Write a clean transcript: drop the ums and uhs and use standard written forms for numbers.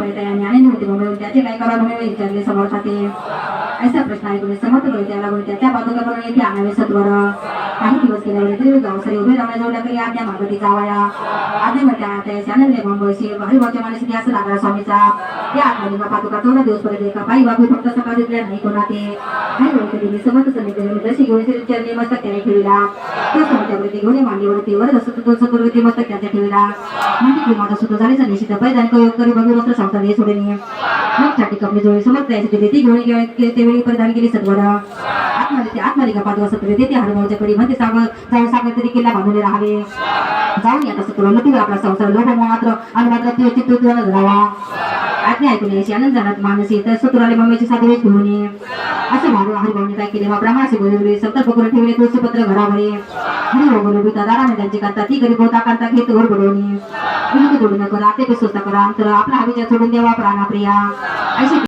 मिळते आणि आणि नव्हते म्हणून त्याचे काय करा म्हणून विचारले समोर खाते ऐसा प्रश्न ऐकून समर्थ करून त्याला बोलते त्याच्या पादुका बनवून येते आणावे सत्वर काही दिवस गेल्यावर तरी गावसरी उभे राहण्या जोडल्या तरी आज्ञा मागती जावया आज्ञा म्हणत्या त्या आनंदले मुंबईशी हरिभाऊच्या मानसी असं लागला स्वामीचा त्या आत्मलिंगा पादुका 14 दिवस पर्यंत एका पायी बाबू फक्त सकाळ दिसल्या नाही कोणा ते काही वेळ कधी समर्थ समितीने जशी घेऊन चरणी मस्तक त्याने ठेवला त्या समित्यावरती घेऊन मांडीवरती वर सतुर्वती मस्तक त्याच्या ठेवला म्हणजे की माझा सुद्धा झाले निश्चित पैदान करी बघू वस्त्र संसार हे सोडून मग साठी कपडे जोडे समर्थ यायचे ती घेऊन त्यावेळी परिधान केली सत्वर आत्मलिंगा पादुका सत्वर ते हरिभाऊच्या कडे म्हणते जाऊन सागर तरी किल्ला बांधून राहावे जाऊन आता सत्वर लुटू आपला संसार लोक मात्र आणि मात्र ते चित्त धरावा आज्ञा ऐकून यायची आनंद जाणार मानसी तर सत्वराले मम्मीची साधवेश घेऊन ये असं म्हणून हरिभाऊने काय केले ब्राह्मणाशी बोलवले संकल्प करून ठेवले तुळशीपत्र घरावरे हरिभाऊ बोलवली दादाने त्यांची करता ती गरीब होता करता घेत वर बोलवणी जोडू नका राते स्वस्त करा अंतर आपला हा विचार सोडून देवा प्राणा प्रिया अशी